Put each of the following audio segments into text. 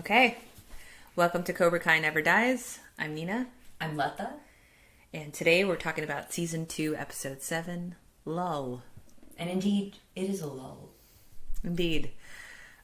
Okay. Welcome to Cobra Kai Never Dies. I'm Nina. I'm Lata. And today we're talking about Season 2, Episode 7, Lull. And indeed, it is a lull. Indeed.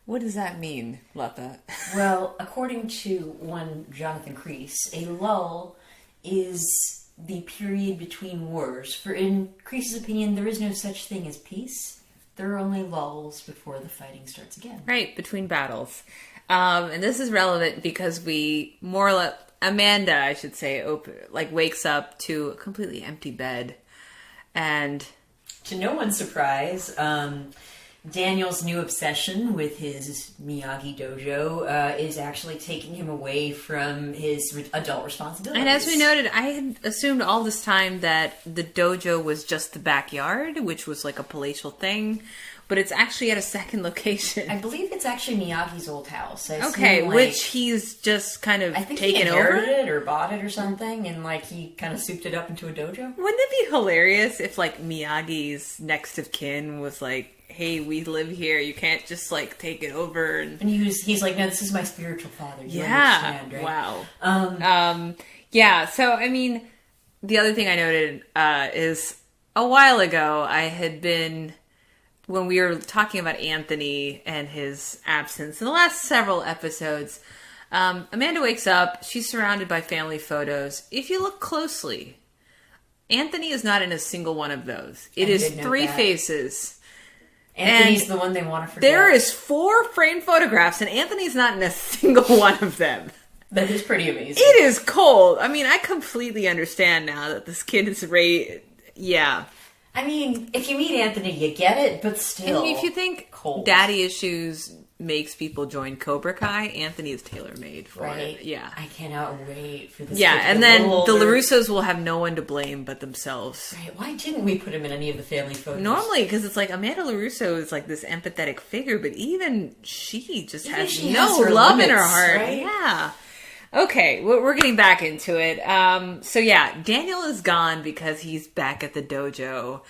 What does that mean, Lata? Well, according to one Jonathan Kreese, a lull is the period between wars. For in Kreese's opinion, there is no such thing as peace. There are only lulls before the fighting starts again. Right, between battles. And this is relevant because we more or less, Amanda, I should say, wakes up to a completely empty bed. And to no one's surprise, Daniel's new obsession with his Miyagi dojo is actually taking him away from his adult responsibilities. And as we noted, I had assumed all this time that the dojo was just the backyard, which was like a palatial thing, but it's actually at a second location. I believe it's actually Miyagi's old house. Okay, which he's just kind of taken over? he inherited it or bought it or something, and he kind of souped it up into a dojo. Wouldn't it be hilarious if Miyagi's next of kin was like, hey, we live here, you can't just take it over, and he's like, no, this is my spiritual father. You understand, right? Wow. Yeah, so I mean, the other thing I noted is a while ago I had been, when we were talking about Anthony and his absence in the last several episodes, Amanda wakes up, she's surrounded by family photos. If you look closely, Anthony is not in a single one of those. It is three faces. Anthony's the one they want to forget. There is 4 framed photographs, and Anthony's not in a single one of them. That is pretty amazing. It is cold. I mean, I completely understand now that this kid is yeah. I mean, if you meet Anthony, you get it, but still. I mean, if you think cold. Daddy issues makes people join Cobra Kai, Anthony is tailor-made for it. Yeah. I cannot wait for this. Yeah, and then the LaRussos will have no one to blame but themselves. Right. Why didn't we put him in any of the family photos? Normally, because it's Amanda LaRusso is this empathetic figure, but even she just has no love limits, in her heart. Right? Yeah. Okay, we're getting back into it. So yeah, Daniel is gone because he's back at the dojo.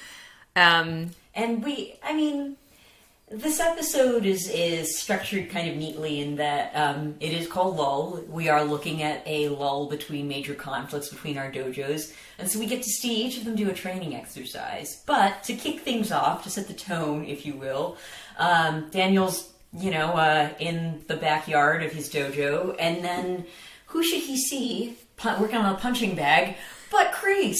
This episode is structured kind of neatly in that it is called Lull. We are looking at a lull between major conflicts between our dojos. And so we get to see each of them do a training exercise. But to kick things off, to set the tone, if you will, Daniel's, in the backyard of his dojo. And then who should he see working on a punching bag but Kreese?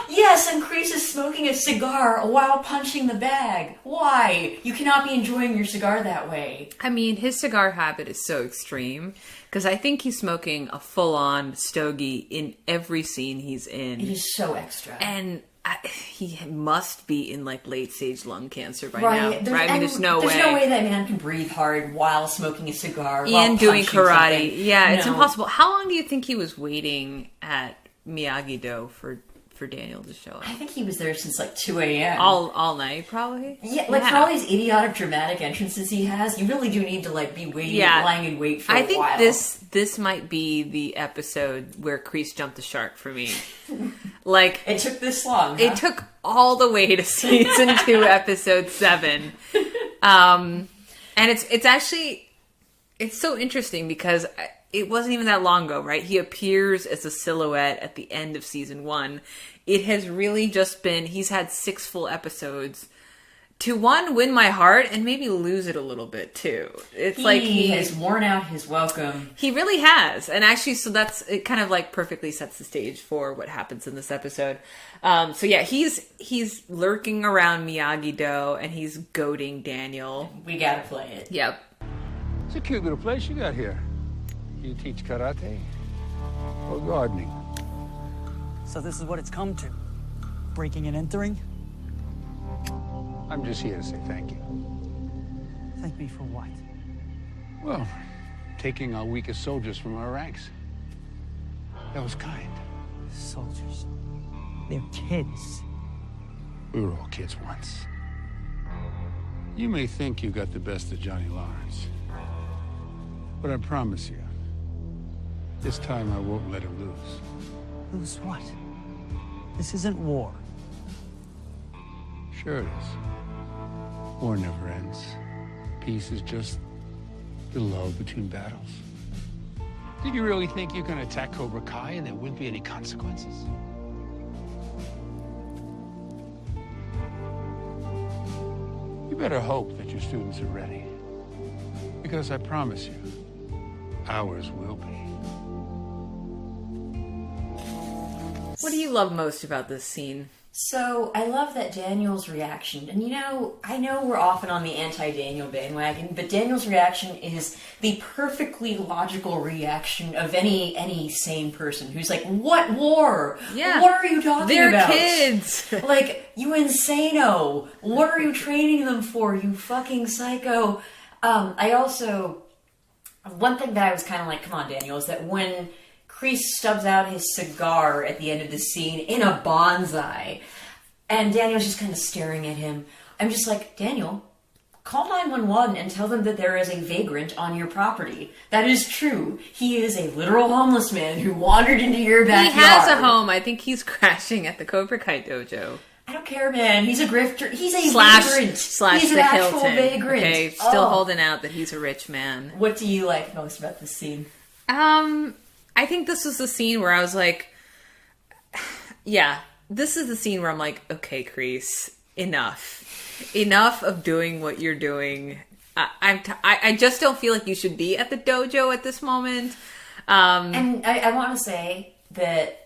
Yes, and Kreese is smoking a cigar while punching the bag. Why? You cannot be enjoying your cigar that way. I mean, his cigar habit is so extreme, because I think he's smoking a full-on stogie in every scene he's in. It is so extra. And he must be in late-stage lung cancer by now. Right? I mean, there's no way. There's no way that man can breathe hard while smoking a cigar. And doing karate. Something. Yeah, it's impossible. How long do you think he was waiting at Miyagi-Do for Daniel to show up? I think he was there since 2 a.m. All night, probably? Yeah, for all these idiotic dramatic entrances he has, you really do need to be waiting, lying in wait for a while. I think this might be the episode where Kreese jumped the shark for me. It took this long, huh? It took all the way to season 2, episode 7. And it's actually, it's so interesting because it wasn't even that long ago, right? He appears as a silhouette at the end of season 1. It has really just been, he's had 6 full episodes to win my heart and maybe lose it a little bit too. It's he has worn out his welcome. He really has. And actually, so it kind of perfectly sets the stage for what happens in this episode. So yeah, he's lurking around Miyagi-Do and he's goading Daniel. We gotta play it. Yep. It's a cute little place you got here. You teach karate or gardening? So this is what it's come to. Breaking and entering? I'm just here to say thank you. Thank me for what? Well, taking our weakest soldiers from our ranks. That was kind. Soldiers. They're kids. We were all kids once. You may think you got the best of Johnny Lawrence, but I promise you, this time I won't let him lose. Lose what? This isn't war. Sure it is. War never ends. Peace is just the lull between battles. Did you really think you can attack Cobra Kai and there wouldn't be any consequences? You better hope that your students are ready. Because I promise you, ours will be. What do you love most about this scene? So, I love that Daniel's reaction, and I know we're often on the anti-Daniel bandwagon, but Daniel's reaction is the perfectly logical reaction of any sane person who's like, what war? Yeah. What are you talking about? They're kids! Like, you insano! What are you training them for, you fucking psycho? One thing that I was kind of like, come on, Daniel, is that when Kreese stubs out his cigar at the end of the scene in a bonsai, and Daniel's just kind of staring at him. I'm just like, Daniel, call 911 and tell them that there is a vagrant on your property. That is true. He is a literal homeless man who wandered into your backyard. He has a home. I think he's crashing at the Cobra Kai dojo. I don't care, man. He's a grifter. He's a vagrant. Slash he's the an actual Hilton. vagrant. Okay, still holding out that he's a rich man. What do you like most about this scene? I think this was the scene where I was like, yeah, this is the scene where I'm like, okay, Kreese, enough of doing what you're doing. I just don't feel like you should be at the dojo at this moment. And I want to say that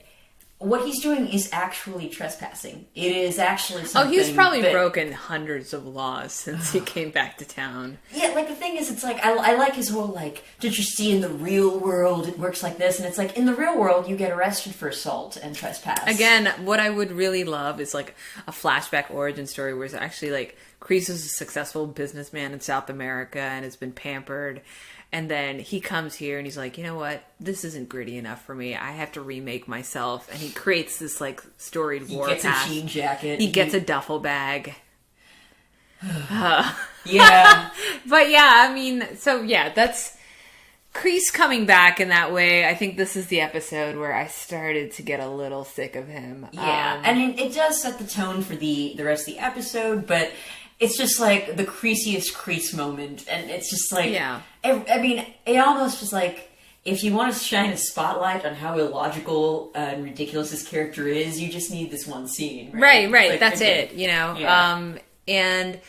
what he's doing is actually trespassing. It is actually something. Oh, he's probably broken hundreds of laws since he came back to town. Yeah, like the thing is, it's like, I like his whole, like, did you see in the real world it works like this? And it's like, in the real world, you get arrested for assault and trespass. Again, what I would really love is like a flashback origin story where it's actually like Kreese is a successful businessman in South America and has been pampered. And then he comes here and he's like, you know what? This isn't gritty enough for me. I have to remake myself. And he creates this like storied war He gets path. a jean jacket. He gets a duffel bag. Yeah. But yeah, I mean, so yeah, that's Kreese coming back in that way. I think this is the episode where I started to get a little sick of him. Yeah. I mean, it does set the tone for the rest of the episode, but it's just like the Kreesiest Kreese moment, and it's just like, yeah. I mean, it almost is like, if you want to shine a spotlight on how illogical and ridiculous this character is, you just need this one scene. Right. Like, That's it, you know? Yeah. And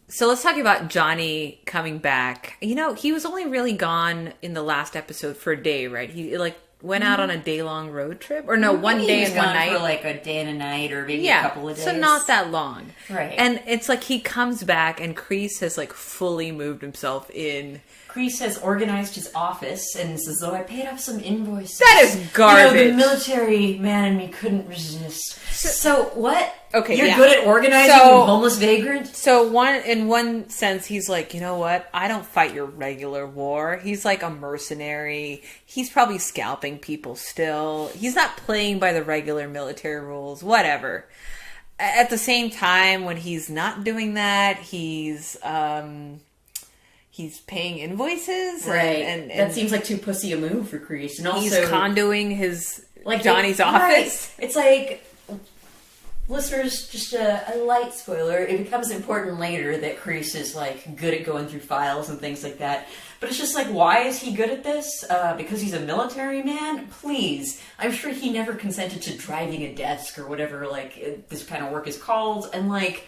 so let's talk about Johnny coming back. You know, he was only really gone in the last episode for a day, right? He like went out on a day-long road trip, or no, one day and one night, for like a day and a night, or maybe a couple of days. So not that long, right? And it's like he comes back, and Kreese has like fully moved himself in. Kreese has organized his office and says, "Oh, I paid off some invoices." That is garbage. You know, the military man in me couldn't resist. So what? Okay, you're good at organizing, you homeless vagrant. So in one sense, he's like, you know what? I don't fight your regular war. He's like a mercenary. He's probably scalping people still. He's not playing by the regular military rules. Whatever. At the same time, when he's not doing that, he's paying invoices, right? And that seems like too pussy a move for Kreese. And also, he's condoing his Johnny's office. Right. It's like, listeners, just a light spoiler. It becomes important later that Kreese is like good at going through files and things like that. But it's just like, why is he good at this? Because he's a military man? Please. I'm sure he never consented to driving a desk or whatever like this kind of work is called. And like,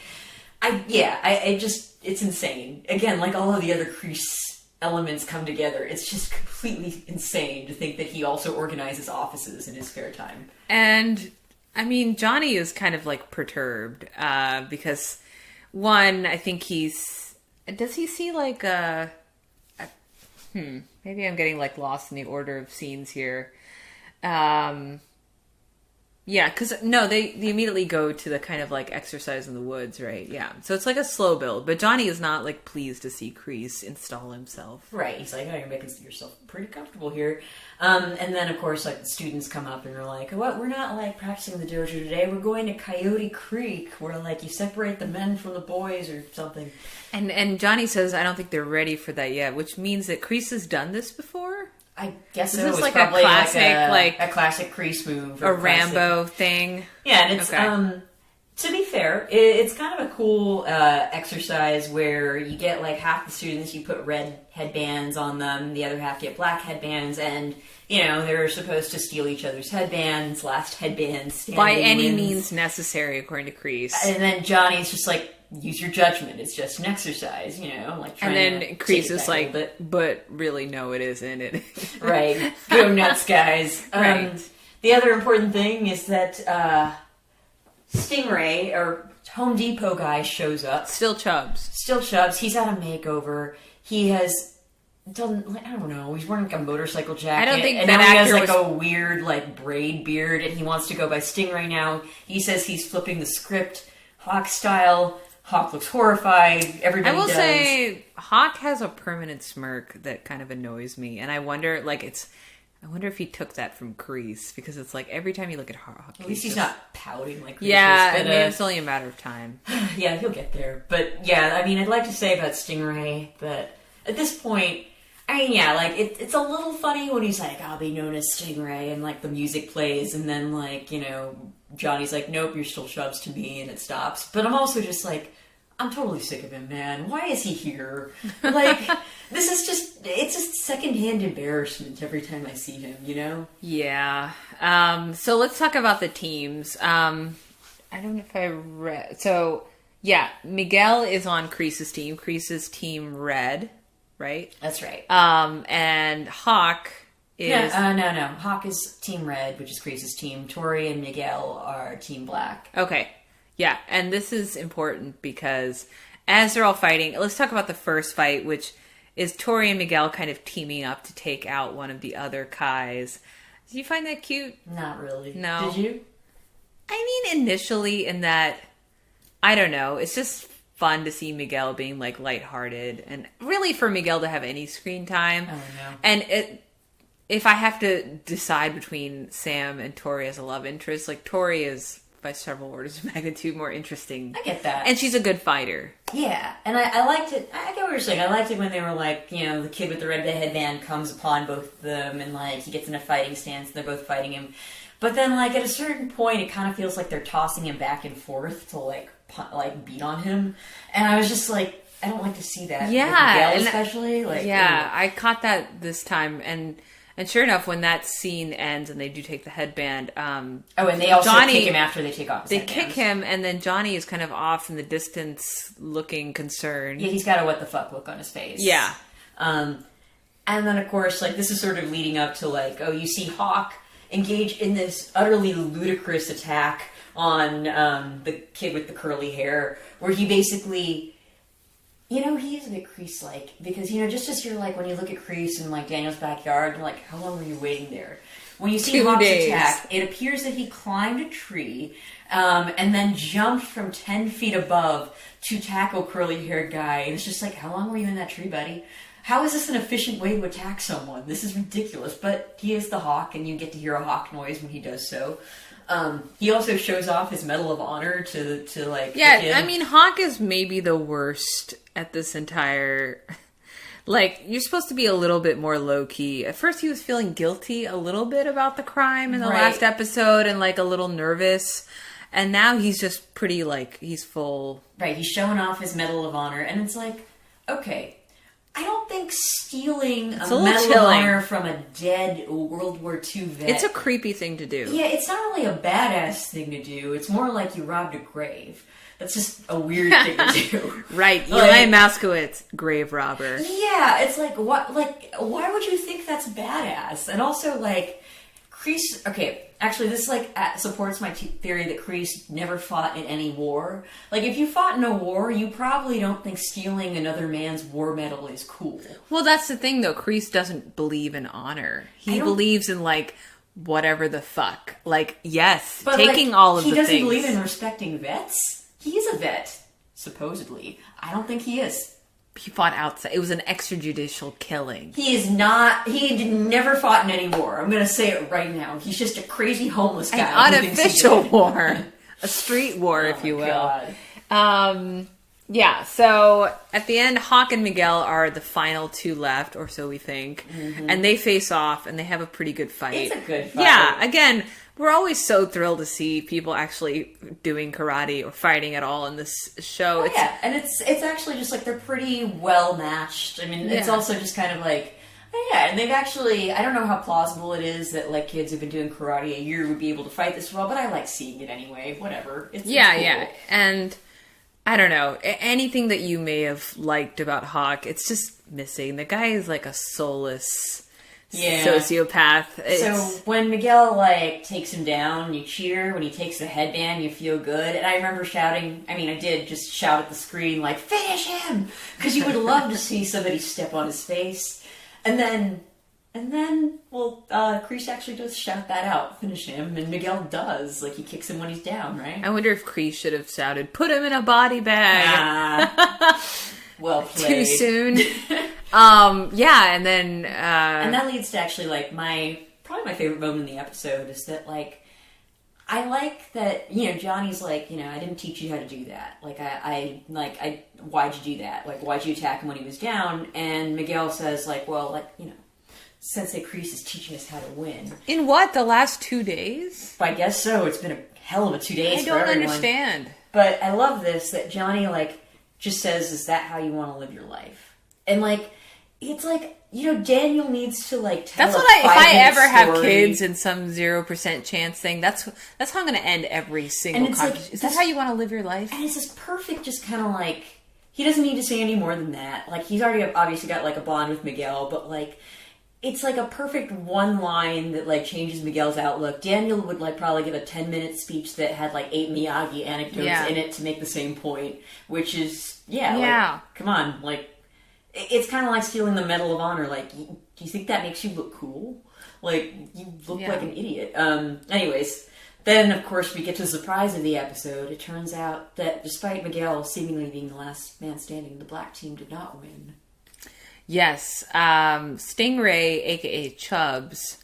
it's insane. Again, like all of the other Kreese elements come together. It's just completely insane to think that he also organizes offices in his spare time. And I mean, Johnny is kind of like perturbed because one, I think does he see like maybe I'm getting like lost in the order of scenes here. Yeah, because no, they immediately go to the kind of like exercise in the woods, right? Yeah, so it's like a slow build, but Johnny is not like pleased to see Kreese install himself. Right, he's like, oh, you're making yourself pretty comfortable here. And then of course, like the students come up and are like, what? We're not like practicing the dojo today. We're going to Coyote Creek, where like you separate the men from the boys or something. And Johnny says, I don't think they're ready for that yet, which means that Kreese has done this before. I guess so. Is this like probably a classic, like a classic Kreese move, a Rambo thing? Yeah, and it's to be fair, it's kind of a cool exercise where you get like half the students, you put red headbands on them, the other half get black headbands, and they're supposed to steal each other's headbands, last headband standing by any wins. means necessary, according to Kreese. And then Johnny's just like, use your judgment. It's just an exercise, like. And then Kreese is like, but really, no, it isn't. Right. Go nuts, guys. Right. The other important thing is that Stingray, or Home Depot guy, shows up. Still Chubbs. He's had a makeover. He has done, I don't know, he's wearing like a motorcycle jacket. I don't think and that now he has actor like a weird like braid beard, and he wants to go by Stingray now. He says he's flipping the script Hawk style. Hawk looks horrified. Everybody does. I will say Hawk has a permanent smirk that kind of annoys me, and I wonder if he took that from Kreese, because it's like every time you look at Hawk, at least he's not pouting like Kreese. Yeah, but, I mean, it's only a matter of time. Yeah, he'll get there. But yeah, I mean, I'd like to say about Stingray that at this point, I mean, yeah, like it's a little funny when he's like, "I'll be known as Stingray," and like the music plays, and then like Johnny's like, "Nope, you're still Chubbs to me," and it stops. But I'm also just like, I'm totally sick of him, man. Why is he here? Like, it's just secondhand embarrassment every time I see him, Yeah. So let's talk about the teams. I don't know if I read. So, yeah, Miguel is on Kreese's team. Kreese's team red, right? That's right. And Hawk is... No. Hawk is team red, which is Kreese's team. Tori and Miguel are team black. Okay. Yeah, and this is important because as they're all fighting, let's talk about the first fight, which is Tori and Miguel kind of teaming up to take out one of the other Kais. Did you find that cute? Not really. No. Did you? I mean, initially in that, I don't know, it's just fun to see Miguel being like lighthearted, and really for Miguel to have any screen time. Oh, no. And if I have to decide between Sam and Tori as a love interest, like Tori is by several orders of magnitude more interesting. I get that. And she's a good fighter. Yeah, and I liked it. I get what you're saying. I liked it when they were like, the kid with the red headband comes upon both of them, and like he gets in a fighting stance, and they're both fighting him. But then, like at a certain point, it kind of feels like they're tossing him back and forth to like beat on him, and I was just like, I don't like to see that. Yeah, with Miguel especially. Like, yeah, I caught that this time, and sure enough, when that scene ends and they do take the headband, and they also kick him after they take off his headband. They kick him, and then Johnny is kind of off in the distance, looking concerned. Yeah, he's got a what the fuck look on his face. Yeah. And then, of course, like, this is sort of leading up to, like, you see Hawk engage in this utterly ludicrous attack on the kid with the curly hair, where he basically... he is a bit Kreese-like, because, just as you're like, when you look at Kreese in, like, Daniel's backyard, you're like, how long were you waiting there? When you see 2 Hawk's days. attack, it appears that he climbed a tree, and then jumped from 10 feet above to tackle curly-haired guy, and it's just like, how long were you in that tree, buddy? How is this an efficient way to attack someone? This is ridiculous, but he is the Hawk, and you get to hear a Hawk noise when he does so. He also shows off his Medal of Honor to like... Yeah, I mean, Hawk is maybe the worst at this entire... Like, you're supposed to be a little bit more low-key. At first, he was feeling guilty a little bit about the crime in the last episode and, like, a little nervous. And now he's just pretty, like, he's full... Right, he's showing off his Medal of Honor, and it's like, okay... I don't think stealing a Medal of Honor from a dead World War II vet... It's a creepy thing to do. Yeah, it's not really a badass thing to do. It's more like you robbed a grave. That's just a weird thing to do. Right, Eli Moskowitz, grave robber. Yeah, it's like, what? Like, why would you think that's badass? And also, like, Kreese... Okay, actually, this, like, supports my theory that Kreese never fought in any war. Like, if you fought in a war, you probably don't think stealing another man's war medal is cool. Well, that's the thing, though. Kreese doesn't believe in honor. He believes in, like, whatever the fuck. Like, yes, but taking like, all of the things. He doesn't believe in respecting vets? He is a vet, supposedly. I don't think he is. He fought outside. It was an extrajudicial killing. He is not... He never fought in any war. I'm going to say it right now. He's just a crazy homeless guy. An unofficial war. A street war, if you will. God. Yeah, so at the end, Hawk and Miguel are the final 2 left, or so we think. Mm-hmm. And they face off, and they have a pretty good fight. It's a good fight. Yeah, again... We're always so thrilled to see people actually doing karate or fighting at all in this show. Oh, yeah, and it's actually just like they're pretty well matched. I mean, it's also just kind of like Yeah, and they've actually, I don't know how plausible it is that, like, kids who've been doing karate a year would be able to fight this well, but I like seeing it anyway. Whatever. It's cool. Yeah. And I don't know, anything that you may have liked about Hawk, it's just missing. The guy is like a soulless sociopath. So when Miguel, like, takes him down, you cheer. When he takes the headband, you feel good. And I remember shouting, I did just shout at the screen, like, finish him! Because you would love to see somebody step on his face. And then, Kreese actually does shout that out, finish him, and Miguel does. Like, he kicks him when he's down, right? I wonder if Kreese should have shouted, put him in a body bag. Well played. Too soon. Yeah, and then... and that leads to actually, like, probably my favorite moment in the episode is that, like, I like that, Johnny's like, I didn't teach you how to do that. Like, why'd you do that? Like, why'd you attack him when he was down? And Miguel says, like, well, like, Sensei Kreese is teaching us how to win. In what, the last 2 days? I guess so. It's been a hell of a 2 days for everyone. I don't understand. But I love this, that Johnny, like, just says, is that how you want to live your life? And, like, it's like, Daniel needs to, like, tell if I ever have kids and some 0% chance thing, that's how I'm going to end every single conversation. Like, is that how you want to live your life? And it's this perfect, just kind of like, he doesn't need to say any more than that. Like, he's already obviously got, like, a bond with Miguel, but, like, it's like a perfect one line that, like, changes Miguel's outlook. Daniel would, like, probably give a 10-minute speech that had, like, 8 Miyagi anecdotes in it to make the same point, which is, like, come on, like, it's kind of like stealing the Medal of Honor. Like, do you think that makes you look cool? Like, you look like an idiot. Anyways, then, of course, we get to the surprise of the episode. It turns out that despite Miguel seemingly being the last man standing, the black team did not win. Yes. Stingray, a.k.a. Chubbs,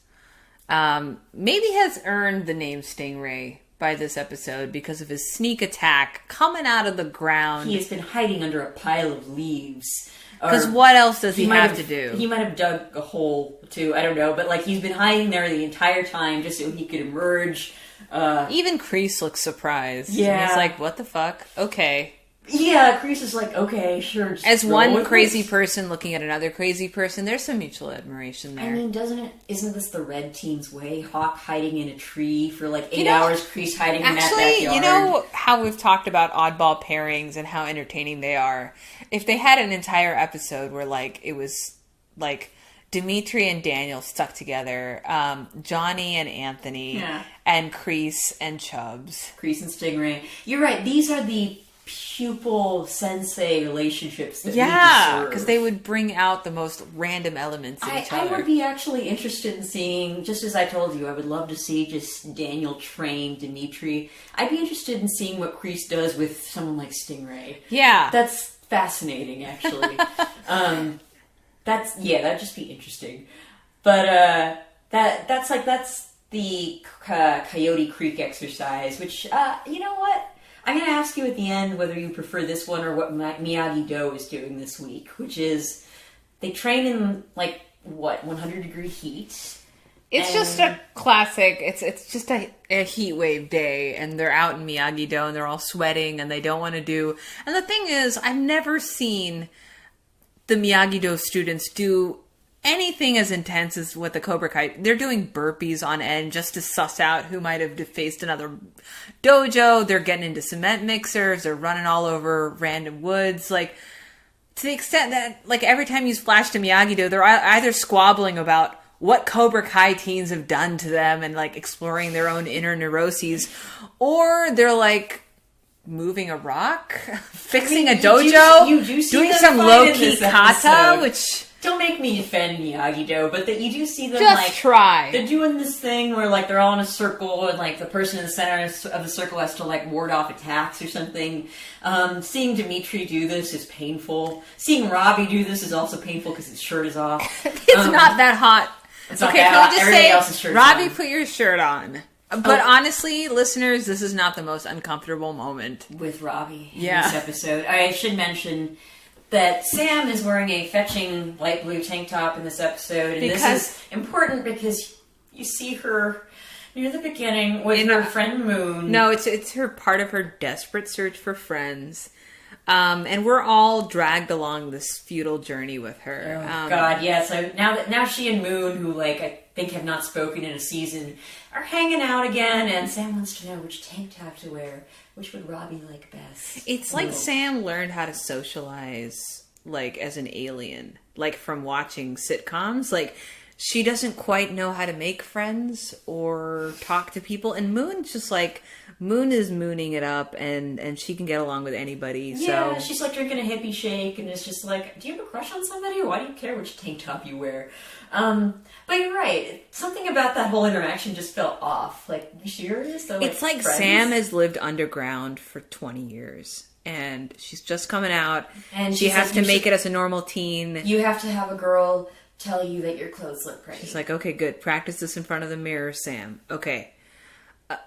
maybe has earned the name Stingray by this episode because of his sneak attack coming out of the ground. He has been hiding under a pile of leaves. Because what else does he have to do? He might have dug a hole, too. I don't know. But, like, he's been hiding there the entire time just so he could emerge. Even Kreese looks surprised. Yeah. He's like, what the fuck? Okay. Yeah, Kreese is like, okay, sure. As one crazy person looking at another crazy person, there's some mutual admiration there. Isn't this the red team's way? Hawk hiding in a tree for like 8 hours, Kreese hiding in that backyard. You know how we've talked about oddball pairings and how entertaining they are? If they had an entire episode where like it was like Dimitri and Daniel stuck together, Johnny and Anthony, and Kreese and Chubbs. Kreese and Stingray. You're right, these are the pupil-sensei relationships that we deserve. Because they would bring out the most random elements in each other. I would be actually interested in seeing, just as I told you, I would love to see just Daniel train Dimitri. I'd be interested in seeing what Kreese does with someone like Stingray. Yeah. That's fascinating, actually. That'd just be interesting. But that's the Coyote Creek exercise, which, you know what? I'm going to ask you at the end whether you prefer this one or what Miyagi-Do is doing this week, which is they train in, 100-degree heat. It's just a classic, it's just a heat wave day, and they're out in Miyagi-Do, and they're all sweating, and they don't want to do... And the thing is, I've never seen the Miyagi-Do students do anything as intense as what the Cobra Kai... They're doing burpees on end just to suss out who might have defaced another dojo. They're getting into cement mixers. They're running all over random woods. To the extent that, every time you flash to Miyagi-Do, they're either squabbling about what Cobra Kai teens have done to them and, exploring their own inner neuroses, or they're, moving a rock, fixing a dojo, doing some low-key kata, which... Don't make me defend Miyagi-Do, but that you do see them, try. They're doing this thing where, they're all in a circle, and, the person in the center of the circle has to, ward off attacks or something. Seeing Dimitri do this is painful. Seeing Robby do this is also painful because his shirt is off. It's not that hot. It's not that hot. Everybody else's shirt is Robby, on. Put your shirt on. But honestly, listeners, this is not the most uncomfortable moment. With Robby in this episode. I should mention that Sam is wearing a fetching light blue tank top in this episode. And this is important because you see her near the beginning with her friend Moon. No, it's her part of her desperate search for friends. And we're all dragged along this futile journey with her. Oh, God, yeah. So now she and Moon, who, like, I think have not spoken in a season, are hanging out again, and Sam wants to know which tank top to wear. Which would Robby like best? It's like Sam learned how to socialize, like, as an alien. Like, from watching sitcoms. Like, she doesn't quite know how to make friends or talk to people. And Moon's just like... Moon is mooning it up, and she can get along with anybody. Yeah, she's like drinking a hippie shake, and it's just like, do you have a crush on somebody, or why do you care which tank top you wear? But you're right. Something about that whole interaction just felt off. Like, you serious? They're, it's like friends? Sam has lived underground for 20 years, and she's just coming out, and she has to make it as a normal teen. You have to have a girl tell you that your clothes look pretty. She's like, okay, good. Practice this in front of the mirror, Sam. Okay.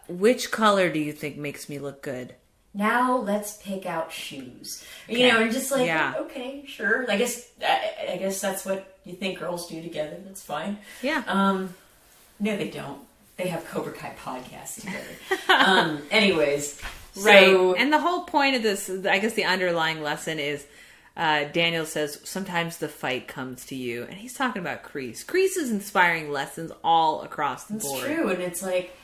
Which color do you think makes me look good? Now let's pick out shoes. Okay. You know, and just like, okay, sure. I guess that's what you think girls do together. That's fine. Yeah. No, they don't. They have Cobra Kai podcasts together. Anyways. Right. And the whole point of this, I guess the underlying lesson is, Daniel says, sometimes the fight comes to you. And he's talking about Kreese. Kreese is inspiring lessons all across the board. It's true. And it's like,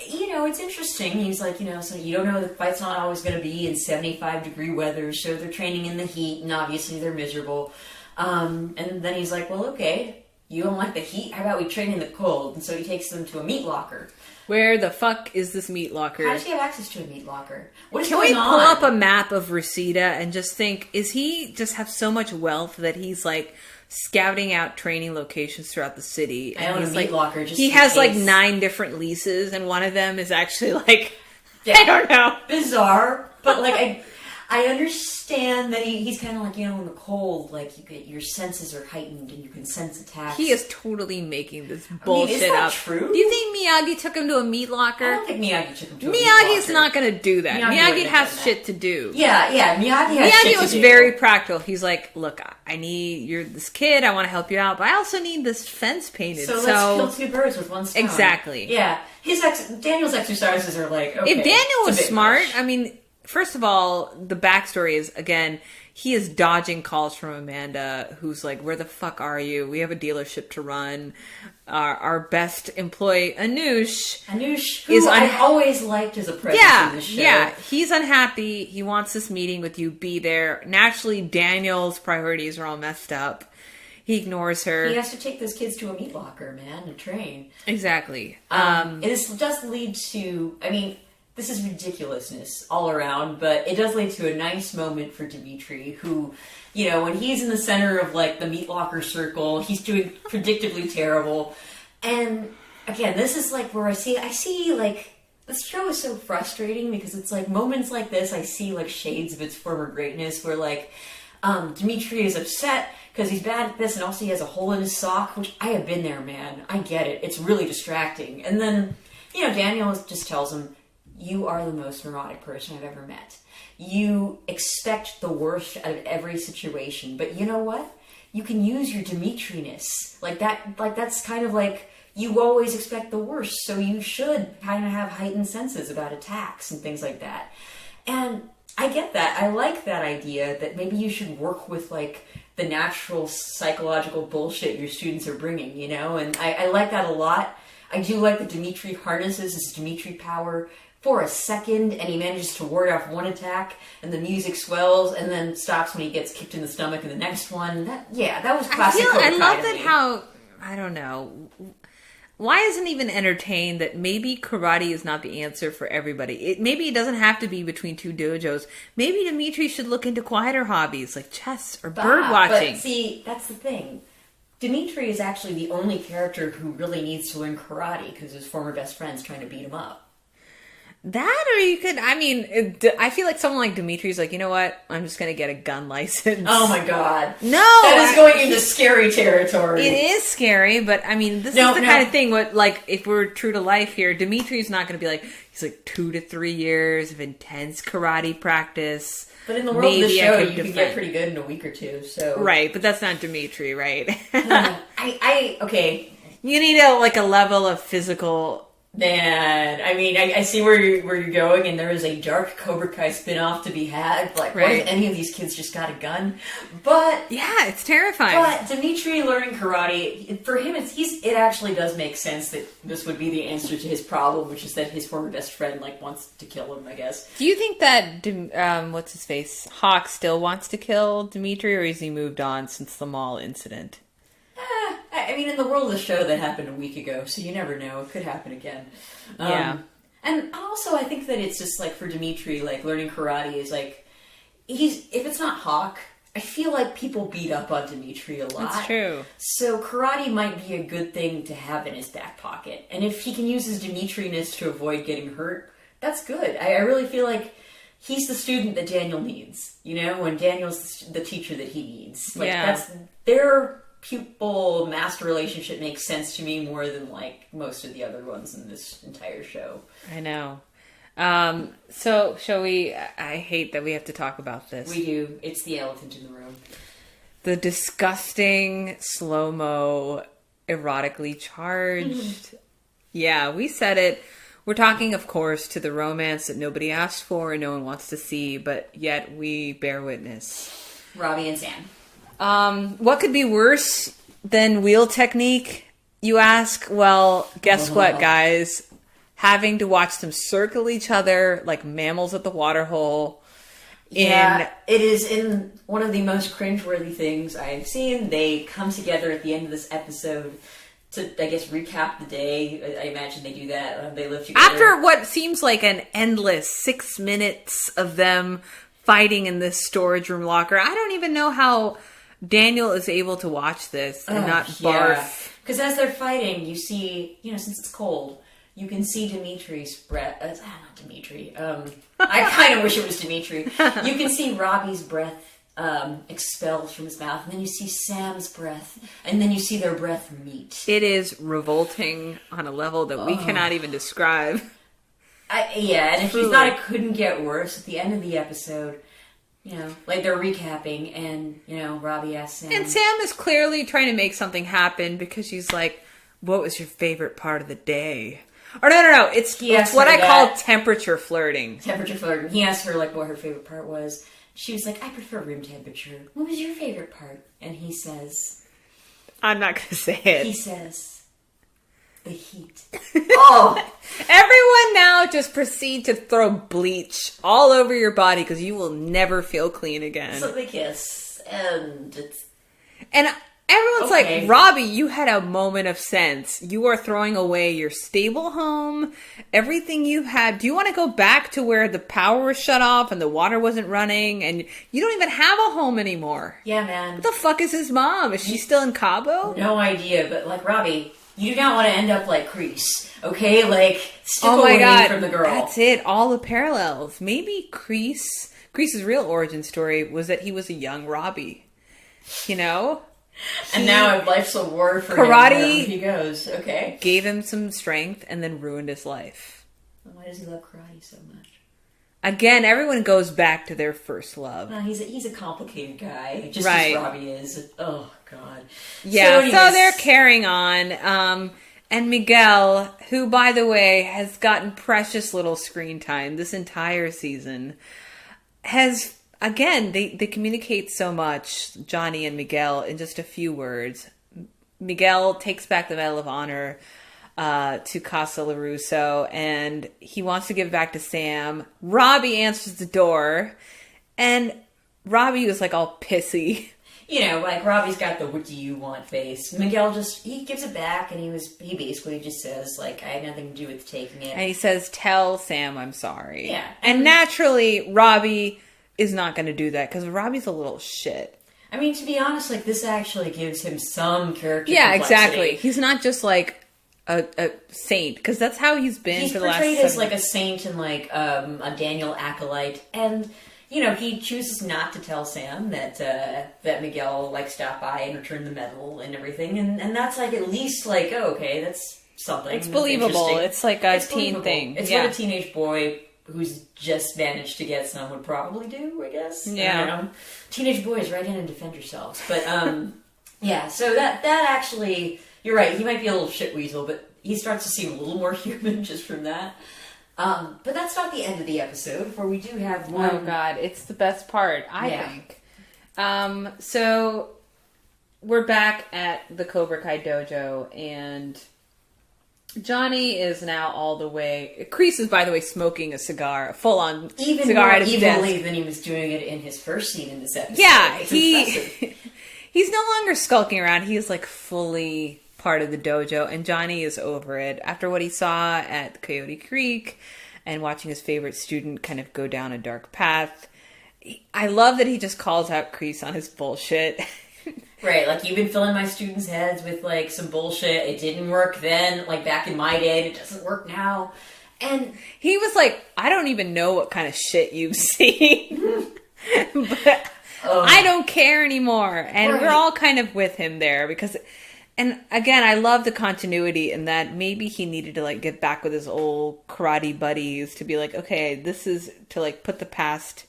you know, it's interesting. He's like, you know, so you don't know the fight's not always going to be in 75-degree weather, so they're training in the heat, and obviously they're miserable. And then he's like, well, okay, you don't like the heat? How about we train in the cold? And so he takes them to a meat locker. Where the fuck is this meat locker? How does he have access to a meat locker? What is Can going we pull up a map of Reseda and just think, is he just have so much wealth that he's like scouting out training locations throughout the city? And he's like, locker. He has like 9 different leases, and one of them is actually like, I don't know, bizarre. But like, I understand that he's kind of like, you know, in the cold, like your senses are heightened and you can sense attacks. He is totally making this bullshit is that up. True? Do you think Miyagi took him to a meat locker? I don't think Miyagi took him to a meat locker. Miyagi's not going to do that. Miyagi has shit to do. Yeah, Miyagi was very practical. He's like, look, you're this kid, I want to help you out, but I also need this fence painted. So let's kill 2 birds with 1 stone. Exactly. Yeah. Daniel's exercises are like, okay. If Daniel was smart, much. I mean, first of all, the backstory is, again, he is dodging calls from Amanda, who's like, where the fuck are you? We have a dealership to run. Our best employee, Anush, who I always liked as a presence in the show. Yeah, he's unhappy. He wants this meeting with you. Be there. Naturally, Daniel's priorities are all messed up. He ignores her. He has to take those kids to a meat locker, man, and train. Exactly. This does lead to, I mean, this is ridiculousness all around, but it does lead to a nice moment for Dimitri, who, you know, when he's in the center of, like, the meat locker circle, he's doing predictably terrible. And, again, this is, like, where I see, like, this show is so frustrating because it's, like, moments like this, I see, like, shades of its former greatness where, like, Dimitri is upset because he's bad at this, and also he has a hole in his sock, which I have been there, man. I get it. It's really distracting. And then, you know, Daniel just tells him, you are the most neurotic person I've ever met. You expect the worst out of every situation, but you know what? You can use your Dimitri-ness. That's kind of like, you always expect the worst, so you should kind of have heightened senses about attacks and things like that. And I get that. I like that idea that maybe you should work with, like, the natural psychological bullshit your students are bringing, you know? And I like that a lot. I do like that Dimitri harnesses his Dimitri power for a second, and he manages to ward off one attack, and the music swells, and then stops when he gets kicked in the stomach in the next one. That was classic. I love that how, I don't know, why isn't even entertained that maybe karate is not the answer for everybody? Maybe it doesn't have to be between 2 dojos. Maybe Dimitri should look into quieter hobbies like chess or bird watching. But see, that's the thing. Dimitri is actually the only character who really needs to learn karate because his former best friend's trying to beat him up. That, or you could, I mean, I feel like someone like Dimitri's like, you know what? I'm just going to get a gun license. Oh my god. No! That is going into scary territory. It is scary, but I mean, this is the kind of thing, like, if we're true to life here, Dimitri's not going to be like, he's like 2 to 3 years of intense karate practice. But in the world of the show, you can get pretty good in a week or 2, so. Right, but that's not Dimitri, right? Okay. You need a level of physical Man, I mean, I see where you're going, and there is a dark Cobra Kai spin-off to be had. Like, what if any of these kids just got a gun? But yeah, it's terrifying. But Dimitri learning karate, for him, it actually does make sense that this would be the answer to his problem, which is that his former best friend wants to kill him, I guess. Do you think that what's his face, Hawk, still wants to kill Dimitri, or has he moved on since the mall incident? I mean, in the world of the show, that happened a week ago, so you never know. It could happen again. Yeah. And also, I think that it's just, for Dimitri, learning karate is, if it's not Hawk, I feel like people beat up on Dimitri a lot. That's true. So karate might be a good thing to have in his back pocket. And if he can use his Dimitri-ness to avoid getting hurt, that's good. I really feel like he's the student that Daniel needs, when Daniel's the teacher that he needs. That's their pupil master relationship makes sense to me more than most of the other ones in this entire show. I know. So shall we? I hate that we have to talk about this. We do. It's the elephant in the room. The disgusting slow-mo, erotically charged. Yeah, we said it. We're talking, of course, to the romance that nobody asked for and no one wants to see, but yet we bear witness. Robby and Sam. What could be worse than wheel technique, you ask? Well, guess what, guys? Having to watch them circle each other like mammals at the water hole. Yeah, it is in one of the most cringeworthy things I've seen. They come together at the end of this episode to, I guess, recap the day. I imagine they do that. They live together. After what seems like an endless 6 minutes of them fighting in this storage room locker, I don't even know how Daniel is able to watch this and not barf. Because as they're fighting, you see, since it's cold, you can see Dimitri's breath. Not Dimitri. I kind of wish it was Dimitri. You can see Robby's breath expelled from his mouth, and then you see Sam's breath, and then you see their breath meet. It is revolting on a level that we cannot even describe. And if you thought it couldn't get worse, at the end of the episode, they're recapping, and, Robby asks Sam. And Sam is clearly trying to make something happen because she's like, what was your favorite part of the day? Or no. It's what I call temperature flirting. Temperature flirting. He asked her, what her favorite part was. She was like, I prefer room temperature. What was your favorite part? And he says... I'm not going to say it. He says... The heat. Oh! Everyone now just proceed to throw bleach all over your body because you will never feel clean again. So they kiss, and it's... And everyone's like, Robby, you had a moment of sense. You are throwing away your stable home, everything you had. Do you want to go back to where the power was shut off and the water wasn't running and you don't even have a home anymore? Yeah, man. What the fuck is his mom? Is she still in Cabo? No idea, but Robby... You do not want to end up like Kreese, okay? Stick away from the girl. That's it. All the parallels. Maybe Kreese's real origin story was that he was a young Robby. And now life's a war for him wherever he goes. Okay. Gave him some strength and then ruined his life. Why does he love karate so much? Again, everyone goes back to their first love. No, he's a complicated guy, just as Robby is. Oh, God. Yeah, so they're carrying on. And Miguel, who, by the way, has gotten precious little screen time this entire season, has, again, they communicate so much, Johnny and Miguel, in just a few words. Miguel takes back the Medal of Honor to Casa LaRusso, and he wants to give it back to Sam. Robby answers the door, and Robby was all pissy. Robby's got the what do you want face. Miguel he gives it back, and he basically just says, I had nothing to do with taking it. And he says, tell Sam I'm sorry. Yeah. And naturally, Robby is not going to do that, because Robby's a little shit. I mean, to be honest, this actually gives him some character complexity. Exactly. He's not just, a saint, because that's how he's been for the last 7 He's portrayed as a saint and a Daniel acolyte, and he chooses not to tell Sam that Miguel stopped by and returned the medal and everything, and that's at least okay, that's something. It's believable. It's a teen thing. It's what a teenage boy who's just managed to get some would probably do, I guess. Yeah. Teenage boys, write in and defend yourselves. But yeah, so that actually. You're right, he might be a little shit weasel, but he starts to seem a little more human just from that. But that's not the end of the episode, for we do have one. Oh God, it's the best part, I think. So we're back at the Cobra Kai dojo, and Johnny is now all the way... Kreese is, by the way, smoking a cigar, a full-on Even cigar more at his evilly desk. than he was doing it in his first scene in this episode. Yeah, it's impressive. he's no longer skulking around. He's like fully part of the dojo, and Johnny is over it. After what he saw at Coyote Creek and watching his favorite student kind of go down a dark path, I love that he just calls out Kreese on his bullshit. Right, like, you've been filling my students' heads with, like, some bullshit. It didn't work then, like, back in my day, and it doesn't work now. And he was like, I don't even know what kind of shit you've seen. But I don't care anymore. And we're all kind of with him there because... And again, I love the continuity in that maybe he needed to like get back with his old karate buddies to be like, okay, this is to like put the past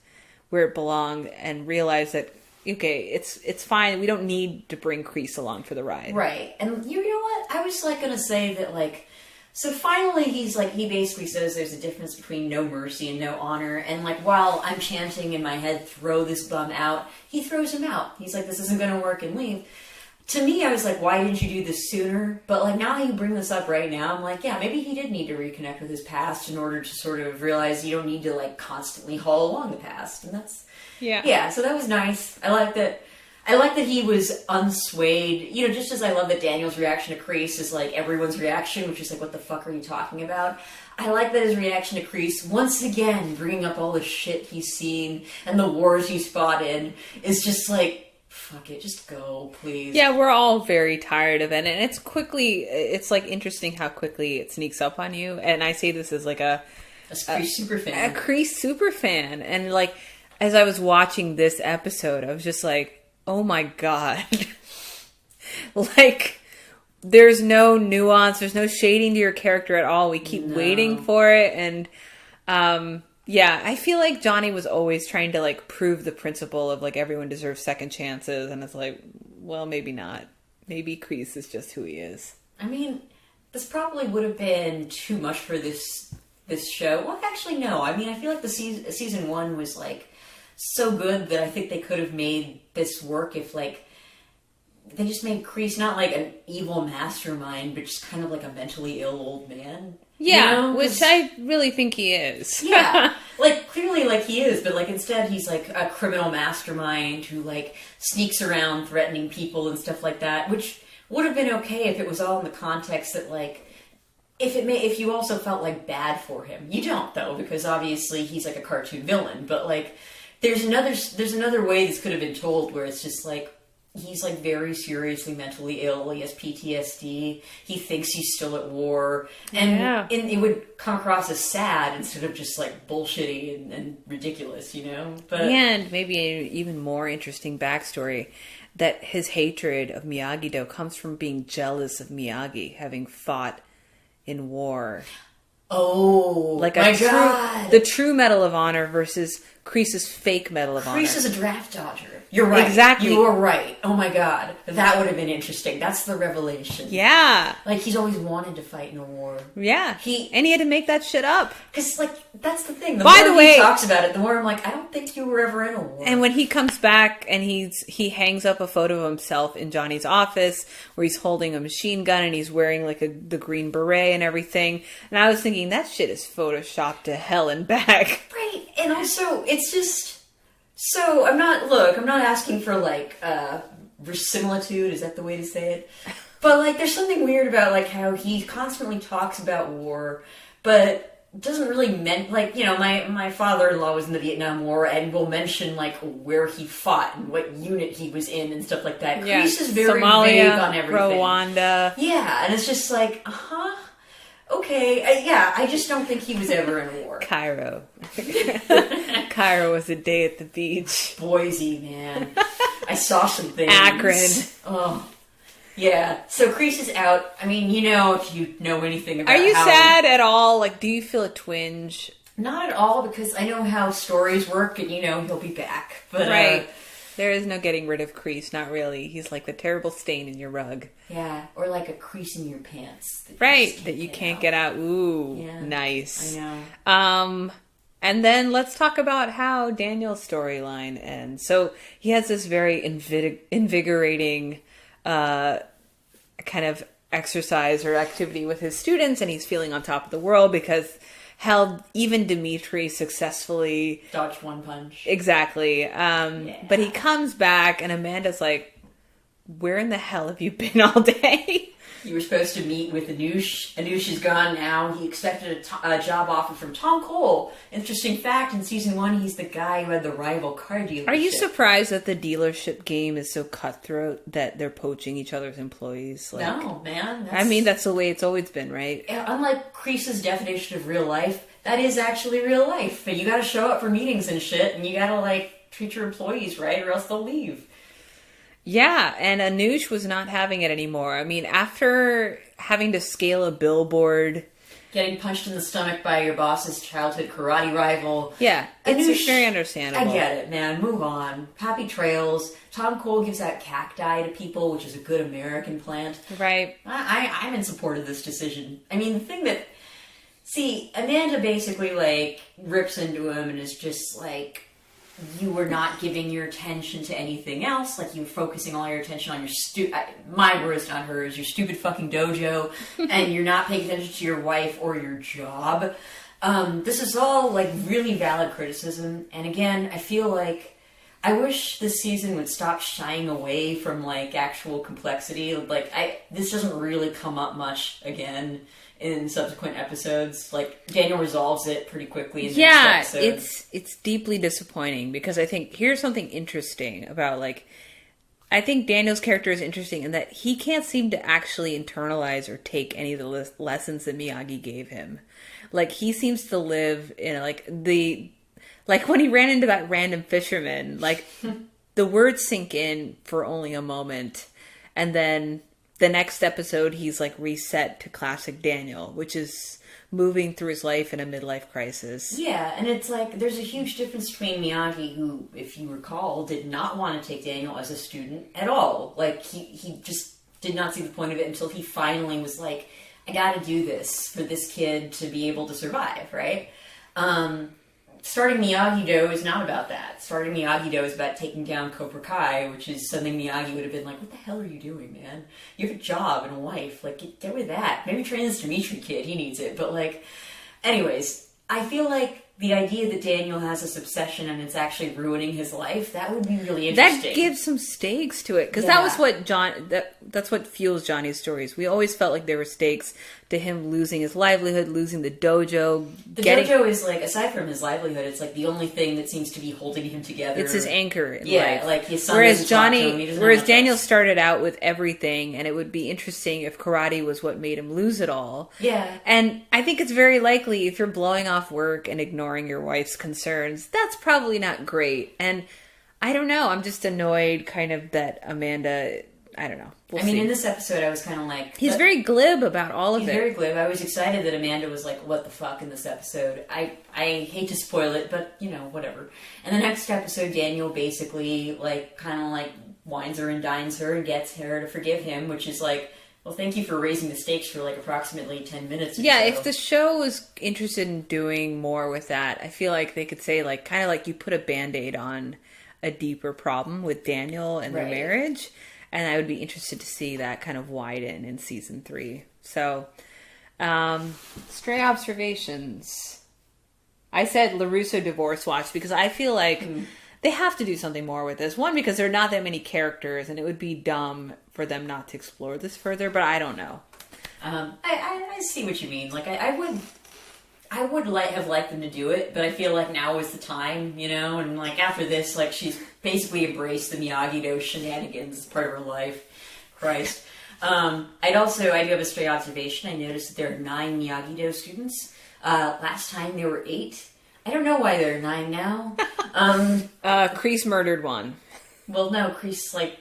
where it belonged and realize that, okay, it's fine. We don't need to bring Kreese along for the ride. Right. And you know what? I was like going to say that like, so finally he's like, he basically says there's a difference between no mercy and no honor. And like, while I'm chanting in my head, throw this bum out, he throws him out. He's like, this isn't going to work, and leave. To me, I was like, why didn't you do this sooner? But like, now you bring this up right now, I'm like, yeah, maybe he did need to reconnect with his past in order to sort of realize you don't need to like constantly haul along the past. And that's, yeah, so that was nice. I like that he was unswayed, you know, just as I love that Daniel's reaction to Kreese is like everyone's reaction, which is like, what the fuck are you talking about? I like that his reaction to Kreese, once again, bringing up all the shit he's seen and the wars he's fought in, is just like, fuck it, just go, please. Yeah, we're all very tired of it. And it's like interesting how quickly it sneaks up on you. And I say this as like a Kreese super fan. A Kreese super fan. And like, as I was watching this episode, I was just like, oh my God. Like, there's no nuance, there's no shading to your character at all. We keep waiting for it. And, yeah, I feel like Johnny was always trying to, like, prove the principle of, like, everyone deserves second chances. And it's like, well, maybe not. Maybe Kreese is just who he is. I mean, this probably would have been too much for this show. Well, actually, no. I mean, I feel like the season one was, like, so good that I think they could have made this work if, like, they just made Kreese not, like, an evil mastermind, but just kind of, like, a mentally ill old man. Yeah, you know? Which I really think he is. Yeah, like, clearly, like, he is, but, like, instead he's, like, a criminal mastermind who, like, sneaks around threatening people and stuff like that, which would have been okay if it was all in the context that, like, if you also felt, like, bad for him. You don't, though, because obviously he's, like, a cartoon villain, but, like, there's another way this could have been told where it's just, like, he's, like, very seriously mentally ill. He has PTSD. He thinks he's still at war. And it would come across as sad instead of just, like, bullshitty and ridiculous, you know? But and maybe an even more interesting backstory, that his hatred of Miyagi-Do comes from being jealous of Miyagi, having fought in war. Oh, like my God. The true Medal of Honor versus Kreese's fake Medal of Honor. Kreese is a draft dodger. You're right. Exactly. You are right. Oh my God. That would have been interesting. That's the revelation. Yeah. Like, he's always wanted to fight in a war. Yeah. He had to make that shit up. Because, like, that's the thing. The By more the way, he talks about it, the more I'm like, I don't think you were ever in a war. And when he comes back and he hangs up a photo of himself in Johnny's office where he's holding a machine gun and he's wearing, like, the green beret and everything. And I was thinking, that shit is photoshopped to hell and back. Right. And also, it's just... So, I'm not asking for, like, verisimilitude, is that the way to say it? But, like, there's something weird about, like, how he constantly talks about war, but doesn't really like, you know, my father-in-law was in the Vietnam War and will mention, like, where he fought and what unit he was in and stuff like that. Yeah. Kreese is very Somalia, vague on everything. Rwanda. Yeah, and it's just like, okay, yeah, I just don't think he was ever in a war. Cairo. Cairo was a day at the beach. Boise, man. I saw some things. Akron. Oh. Yeah. So Kreese is out. I mean, you know, if you know anything about Are you sad at all? Like, do you feel a twinge? Not at all, because I know how stories work and, you know, he'll be back. But, right. There is no getting rid of Kreese, not really. He's like the terrible stain in your rug. Yeah, or like a crease in your pants. That you can't get out. Ooh, yeah, nice. I know. And then let's talk about how Daniel's storyline ends. So he has this very invigorating kind of exercise or activity with his students, and he's feeling on top of the world because even Dimitri successfully dodged one punch. Exactly. But he comes back, and Amanda's like, "Where in the hell have you been all day?" You were supposed to meet with Anush. Anush is gone now. He expected a job offer from Tom Cole. Interesting fact, in season 1, he's the guy who had the rival car dealership. Are you surprised that the dealership game is so cutthroat that they're poaching each other's employees? No, man. I mean, that's the way it's always been, right? Unlike Kreese's definition of real life, that is actually real life. But you gotta show up for meetings and shit, and you gotta, treat your employees right, or else they'll leave. Yeah, and Anush was not having it anymore. I mean, after having to scale a billboard... Getting punched in the stomach by your boss's childhood karate rival. Yeah, it's very understandable. I get it, man. Move on. Happy trails. Tom Cole gives out cacti to people, which is a good American plant. Right. I'm in support of this decision. I mean, the thing that... See, Amanda basically, rips into him and is just you were not giving your attention to anything else. You were focusing all your attention on your my words, not hers, your stupid fucking dojo, and you're not paying attention to your wife or your job. This is all, really valid criticism. And again, I feel I wish this season would stop shying away from, actual complexity. This doesn't really come up much again in subsequent episodes. Daniel resolves it pretty quickly in the next episode. It's deeply disappointing because I think here's something interesting about I think Daniel's character is interesting in that he can't seem to actually internalize or take any of the lessons that Miyagi gave him. He seems to live in when he ran into that random fisherman, the words sink in for only a moment, and then the next episode, he's reset to classic Daniel, which is moving through his life in a midlife crisis. Yeah, and it's there's a huge difference between Miyagi, who, if you recall, did not want to take Daniel as a student at all. He just did not see the point of it until he finally was I gotta do this for this kid to be able to survive, right? Starting Miyagi-Do is not about that. Starting Miyagi-Do is about taking down Cobra Kai, which is something Miyagi would have been what the hell are you doing, man? You have a job and a wife. Get with that. Maybe train this Dimitri kid. He needs it. But, anyways, I feel the idea that Daniel has this obsession and it's actually ruining his life, that would be really interesting. That gives some stakes to it. Because that was what that's what fuels Johnny's stories. We always felt there were stakes to him losing his livelihood, losing the dojo. The dojo is, aside from his livelihood, it's, the only thing that seems to be holding him together. It's his anchor in life. His son whereas Daniel started out with everything, and it would be interesting if karate was what made him lose it all. Yeah. And I think it's very likely if you're blowing off work and ignoring your wife's concerns, that's probably not great. And I don't know, I'm just annoyed that Amanda... I don't know. We'll see. In this episode, I was kind of He's very glib about all of it. He's very glib. I was excited that Amanda was what the fuck in this episode. I hate to spoil it, but, whatever. And the next episode, Daniel basically, wines her and dines her and gets her to forgive him, which is well, thank you for raising the stakes for, approximately 10 minutes or so. If the show was interested in doing more with that, I feel they could say, you put a Band-Aid on a deeper problem with Daniel and their marriage. And I would be interested to see that kind of widen in season 3. So, stray observations. I said LaRusso divorce watch because I feel they have to do something more with this. One, because there are not that many characters, and it would be dumb for them not to explore this further, but I don't know. I see what you mean. I would have liked them to do it, but I feel now is the time, and after this, she's basically embraced the Miyagi-Do shenanigans as part of her life. Christ. I do have a stray observation. I noticed that there are 9 Miyagi-Do students. Last time there were 8. I don't know why there are 9 now. Kreese murdered one. Well, no, Kreese,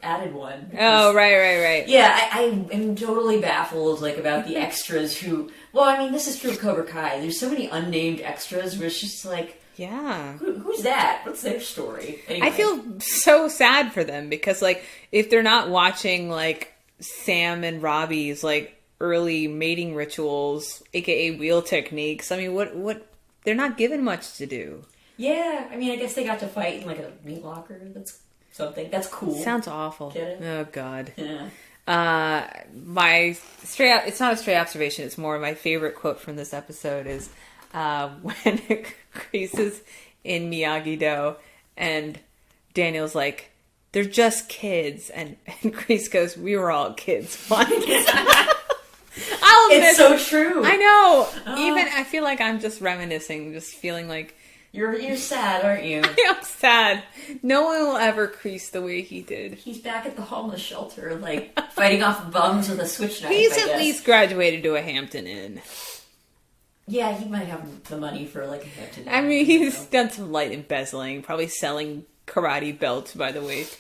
added one. Oh, right. Yeah, I am totally baffled, about the extras who... Well, this is true of Cobra Kai. There's so many unnamed extras where it's just Yeah. Who's that? What's their story? Anyway. I feel so sad for them because, like, if they're not watching, like, Sam and Robby's, like, early mating rituals, aka wheel techniques, I mean, what, they're not given much to do. Yeah, I mean, I guess they got to fight in, like, a meat locker. That's something. That's cool. Sounds awful. Get it? Oh, God. Yeah. It's not a stray observation, it's more my favorite quote from this episode is when Kreese is in Miyagi-Do and Daniel's like, they're just kids, and Kreese goes, we were all kids once. It's so true. I know. Even I feel like I'm just reminiscing, just feeling like you're sad, aren't you? I'm sad. No one will ever Kreese the way he did. He's back at the homeless shelter, like fighting off bums with a switch knife. He's at least graduated to a Hampton Inn. Yeah, he might have the money for like a Hampton Inn. I mean, he's done some light embezzling, probably selling karate belts by the waist.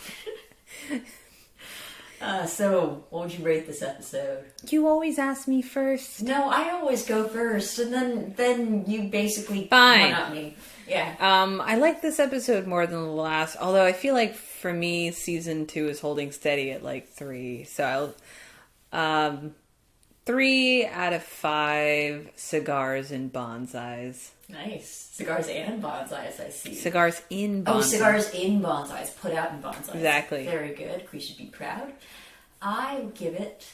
So, what would you rate this episode? You always ask me first. No, I always go first, and then you basically fine. One up me. Yeah. I like this episode more than the last, although I feel like for me, season 2 is holding steady at like 3. So I'll 3 out of 5 cigars and bonsais. Nice. Cigars and bonsais, I see. Cigars in bonsais. Oh, cigars in bonsais. Put out in bonsais. Exactly. Very good. Kreese should be proud. I would give it...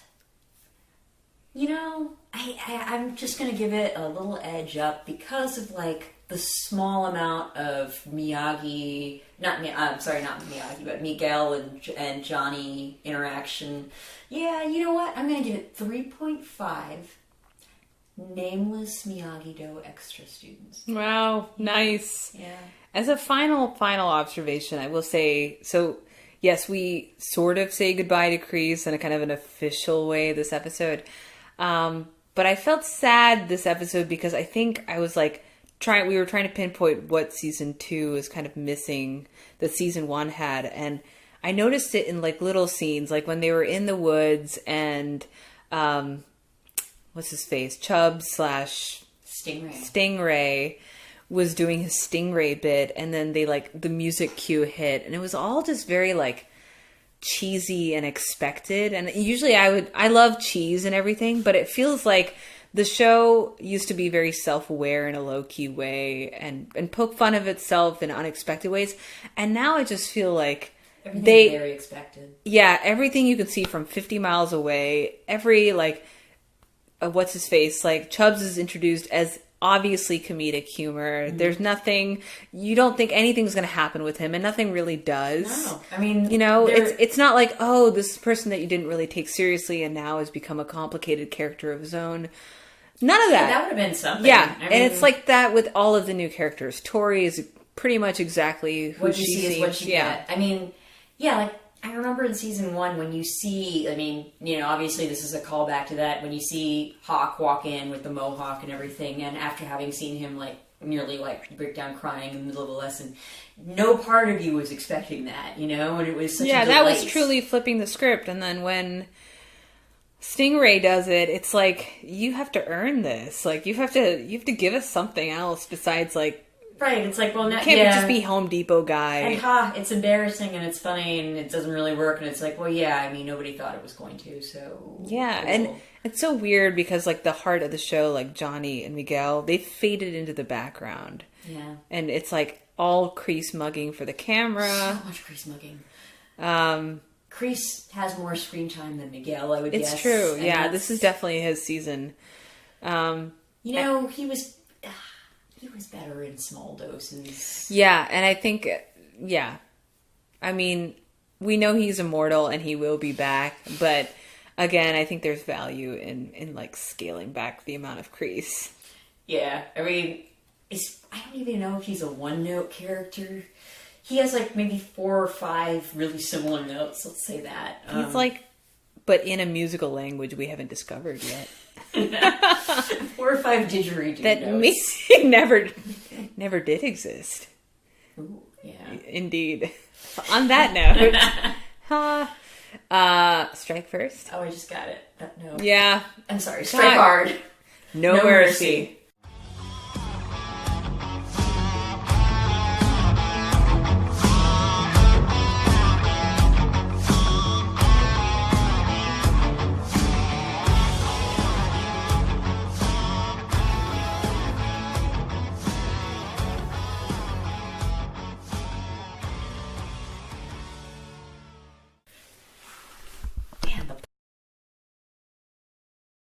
You know, I'm just going to give it a little edge up because of, like, the small amount of Miyagi... not Miyagi, but Miguel and Johnny interaction. Yeah, you know what? I'm going to give it 3.5 nameless Miyagi-Do extra students. Wow, nice. Yeah. As a final observation, I will say, so yes, we sort of say goodbye to Kreese in a kind of an official way this episode. But I felt sad this episode because I think I was like, we were trying to pinpoint what season 2 is kind of missing that season 1 had. And I noticed it in like little scenes, like when they were in the woods and, what's his face? Chubbs / Stingray was doing his Stingray bit, and then they like the music cue hit, and it was all just very like cheesy and expected. And usually I love cheese and everything, but it feels like the show used to be very self-aware in a low-key way and poke fun of itself in unexpected ways. And now I just feel like everything's very expected. Yeah, everything you can see from 50 miles away. Every like what's his face? Like Chubbs is introduced as obviously comedic humor. Mm-hmm. There's nothing, you don't think anything's going to happen with him, and nothing really does. No, I mean, you know, it's not like, oh, this person that you didn't really take seriously and now has become a complicated character of his own. None of that. Yeah, that would have been something. Yeah, I mean, and it's like that with all of the new characters. Tori is pretty much exactly who she seems. Is what you get. I mean, yeah, like I remember in season 1 when you see, I mean, you know, obviously this is a callback to that, when you see Hawk walk in with the mohawk and everything, and after having seen him like nearly like break down crying in the middle of the lesson, no part of you was expecting that, you know, and it was such a delight. That was truly flipping the script. And then when Stingray does it, it's like, you have to earn this. Like you have to give us something else besides like, right, it's like, well, now, can't just be Home Depot guy. And it's embarrassing and it's funny and it doesn't really work. And it's like, well, yeah, I mean, nobody thought it was going to, so... Yeah, cool. And it's so weird because, like, the heart of the show, like Johnny and Miguel, they faded into the background. Yeah. And it's, like, all Kreese mugging for the camera. So much Kreese mugging. Kreese has more screen time than Miguel, I would guess. It's true, yeah. This is definitely his season. You know, he was better in small doses. Yeah, and I think, yeah. I mean, we know he's immortal and he will be back, but again, I think there's value in like scaling back the amount of Kreese. Yeah, I mean, I don't even know if he's a one-note character. He has like maybe 4 or 5 really similar notes, let's say that. He's like, but in a musical language we haven't discovered yet. 4 or 5 didgeridoo that notes. never did exist. Ooh, yeah. Indeed. On that note, strike first. Oh, I just got it. No. Yeah. I'm sorry. Strike hard. No mercy.